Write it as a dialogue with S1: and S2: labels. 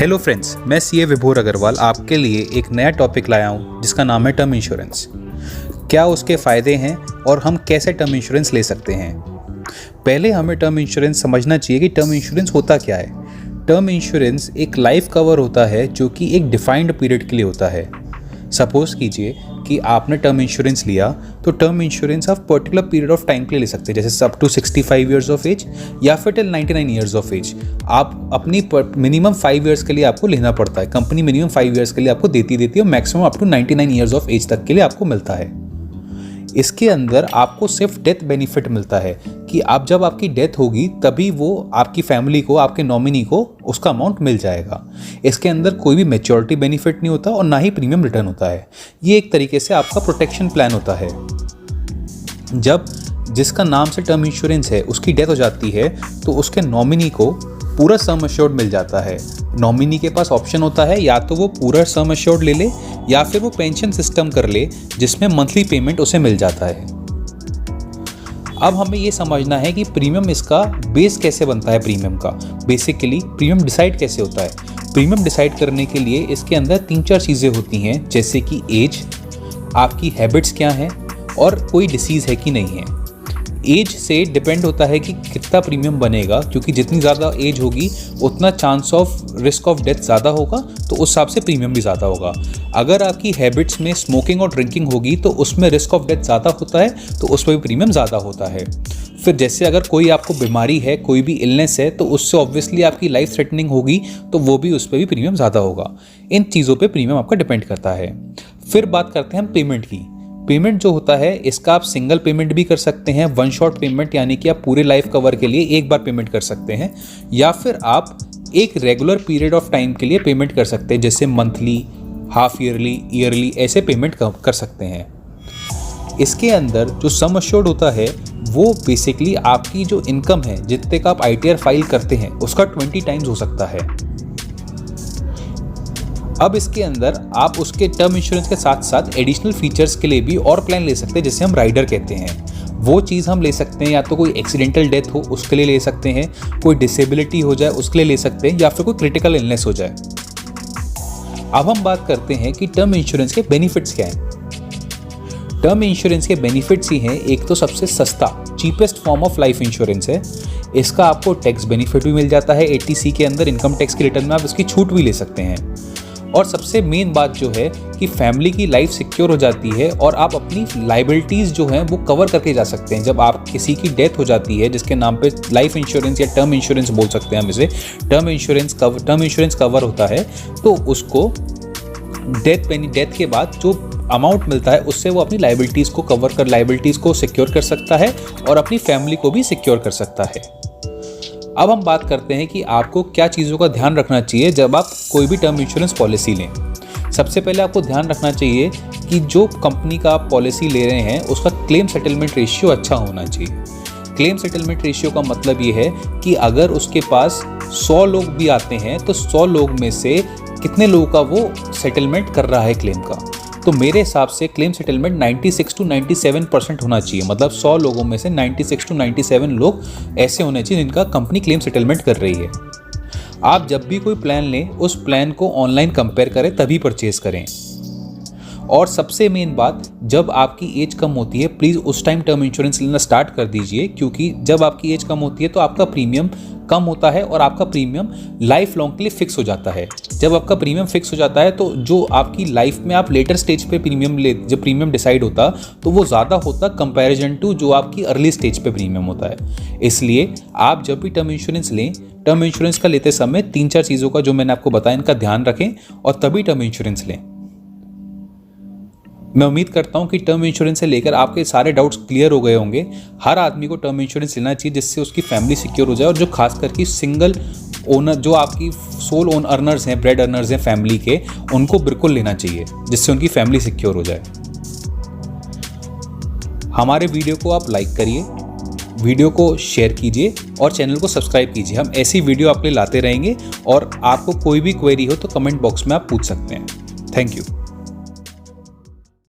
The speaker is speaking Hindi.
S1: हेलो फ्रेंड्स, मैं सीए विभोर अग्रवाल आपके लिए एक नया टॉपिक लाया हूँ जिसका नाम है टर्म इंश्योरेंस। क्या उसके फ़ायदे हैं और हम कैसे टर्म इंश्योरेंस ले सकते हैं। पहले हमें टर्म इंश्योरेंस समझना चाहिए कि टर्म इंश्योरेंस होता क्या है। टर्म इंश्योरेंस एक लाइफ कवर होता है जो कि एक डिफाइंड पीरियड के लिए होता है। सपोज़ कीजिए कि आपने टर्म इंश्योरेंस लिया तो टर्म इंश्योरेंस आप पर्टिकुलर पीरियड ऑफ टाइम के लिए ले सकते हैं, जैसे up to 65 years of age या फिर टिल 99 ईयर्स ऑफ एज। आप अपनी मिनिमम 5 ईयर्स के लिए आपको लेना पड़ता है। कंपनी मिनिमम 5 ईयर्स के लिए आपको देती है और maximum up to 99 years of age तक के लिए आपको मिलता है। इसके अंदर आपको सिर्फ डेथ बेनिफिट मिलता है कि आप जब आपकी डेथ होगी तभी वो आपकी फैमिली को, आपके नॉमिनी को उसका अमाउंट मिल जाएगा। इसके अंदर कोई भी मैच्योरिटी बेनिफिट नहीं होता और ना ही प्रीमियम रिटर्न होता है। ये एक तरीके से आपका प्रोटेक्शन प्लान होता है। जब जिसका नाम से टर्म इंश्योरेंस है उसकी डेथ हो जाती है तो उसके नॉमिनी को पूरा सम अश्योर्ड मिल जाता है। नॉमिनी के पास ऑप्शन होता है या तो वो पूरा सम अश्योर्ड ले ले या फिर वो पेंशन सिस्टम कर ले जिसमें मंथली पेमेंट उसे मिल जाता है। अब हमें ये समझना है कि प्रीमियम इसका बेस कैसे बनता है। प्रीमियम का बेसिकली प्रीमियम डिसाइड कैसे होता है। प्रीमियम डिसाइड करने के लिए इसके अंदर 3-4 चीज़ें होती हैं, जैसे कि एज, आपकी हैबिट्स क्या हैं और कोई डिसीज़ है कि नहीं है। एज से डिपेंड होता है कि कितना प्रीमियम बनेगा, क्योंकि जितनी ज़्यादा एज होगी उतना chance of risk of death ज़्यादा होगा, तो उस हिसाब से प्रीमियम भी ज़्यादा होगा। अगर आपकी हैबिट्स में स्मोकिंग और ड्रिंकिंग होगी तो उसमें रिस्क ऑफ डेथ ज़्यादा होता है, तो उसमें भी प्रीमियम ज़्यादा होता है। फिर जैसे अगर कोई आपको बीमारी है, कोई भी इलनेस है, तो उससे ऑब्वियसली आपकी लाइफ थ्रेटनिंग होगी, तो वो भी उस पर भी प्रीमियम ज़्यादा होगा। इन चीज़ों पर प्रीमियम आपका डिपेंड करता है। फिर बात करते हैं हम पेमेंट की। पेमेंट जो होता है इसका आप सिंगल पेमेंट भी कर सकते हैं, वन शॉट पेमेंट, यानी कि आप पूरे लाइफ कवर के लिए एक बार पेमेंट कर सकते हैं, या फिर आप एक रेगुलर पीरियड ऑफ टाइम के लिए पेमेंट कर सकते हैं, जैसे मंथली, हाफ ईयरली, ईयरली, ऐसे पेमेंट कर सकते हैं। इसके अंदर जो सम अश्योर्ड होता है वो बेसिकली आपकी जो इनकम है, जितने का आप ITR फाइल करते हैं उसका 20 टाइम्स हो सकता है। अब इसके अंदर आप उसके टर्म इंश्योरेंस के साथ साथ एडिशनल फीचर्स के लिए भी और प्लान ले सकते हैं, जिसे हम राइडर कहते हैं। वो चीज़ हम ले सकते हैं, या तो कोई एक्सीडेंटल डेथ हो उसके लिए ले सकते हैं, कोई डिसेबिलिटी हो जाए उसके लिए ले सकते हैं, या फिर कोई क्रिटिकल इलनेस हो जाए। अब हम बात करते हैं कि टर्म इंश्योरेंस के बेनिफिट्स क्या हैं। टर्म इंश्योरेंस के बेनिफिट्स ही हैं, एक तो सबसे सस्ता cheapest form of life insurance है। इसका आपको टैक्स बेनिफिट भी मिल जाता है। 80C के अंदर इनकम टैक्स के रिटर्न में आप इसकी छूट भी ले सकते हैं। और सबसे मेन बात जो है कि फैमिली की लाइफ सिक्योर हो जाती है और आप अपनी लाइबिलिटीज़ जो हैं वो कवर करके जा सकते हैं। जब आप किसी की डेथ हो जाती है, जिसके नाम पे लाइफ इंश्योरेंस या टर्म इंश्योरेंस बोल सकते हैं हम इसे, टर्म इंश्योरेंस कवर होता है, तो उसको डेथ के बाद जो अमाउंट मिलता है उससे वो अपनी लाइबिलिटीज़ को सिक्योर कर सकता है और अपनी फैमिली को भी सिक्योर कर सकता है। अब हम बात करते हैं कि आपको क्या चीज़ों का ध्यान रखना चाहिए जब आप कोई भी टर्म इंश्योरेंस पॉलिसी लें। सबसे पहले आपको ध्यान रखना चाहिए कि जो कंपनी का आप पॉलिसी ले रहे हैं उसका क्लेम सेटलमेंट रेशियो अच्छा होना चाहिए। क्लेम सेटलमेंट रेशियो का मतलब ये है कि अगर उसके पास 100 लोग भी आते हैं तो 100 लोग में से कितने लोगों का वो सेटलमेंट कर रहा है क्लेम का। तो मेरे हिसाब से क्लेम सेटलमेंट 96 to 97% होना चाहिए। मतलब 100 लोगों में से 96 to 97 लोग ऐसे होने चाहिए जिनका कंपनी क्लेम सेटलमेंट कर रही है। आप जब भी कोई प्लान लें उस प्लान को ऑनलाइन कंपेयर करें तभी परचेज करें। और सबसे मेन बात, जब आपकी एज कम होती है प्लीज़ उस टाइम टर्म इंश्योरेंस लेना स्टार्ट कर दीजिए, क्योंकि जब आपकी एज कम होती है तो आपका प्रीमियम कम होता है और आपका प्रीमियम लाइफ लॉन्ग के लिए फिक्स हो जाता है। जब आपका प्रीमियम फिक्स हो जाता है तो जो आपकी लाइफ में आप लेटर स्टेज पे जब प्रीमियम डिसाइड होता तो वो ज़्यादा होता कंपैरिजन टू जो आपकी अर्ली स्टेज पे प्रीमियम होता है। इसलिए आप जब भी टर्म इंश्योरेंस लें, टर्म इंश्योरेंस का लेते समय 3-4 चीज़ों का जो मैंने आपको बताया इनका ध्यान रखें और तभी टर्म इंश्योरेंस लें। मैं उम्मीद करता हूं कि टर्म इंश्योरेंस से लेकर आपके सारे डाउट्स क्लियर हो गए होंगे। हर आदमी को टर्म इंश्योरेंस लेना चाहिए जिससे उसकी फैमिली सिक्योर हो जाए, और जो खास करके सिंगल ओनर, जो आपकी सोल ओन अर्नर्स हैं, ब्रेड अर्नर्स हैं फैमिली के, उनको बिल्कुल लेना चाहिए जिससे उनकी फैमिली सिक्योर हो जाए। हमारे वीडियो को आप लाइक करिए, वीडियो को शेयर कीजिए और चैनल को सब्सक्राइब कीजिए। हम ऐसी वीडियो आपके लिए लाते रहेंगे और आपको कोई भी क्वेरी हो तो कमेंट बॉक्स में आप पूछ सकते हैं। Thank you.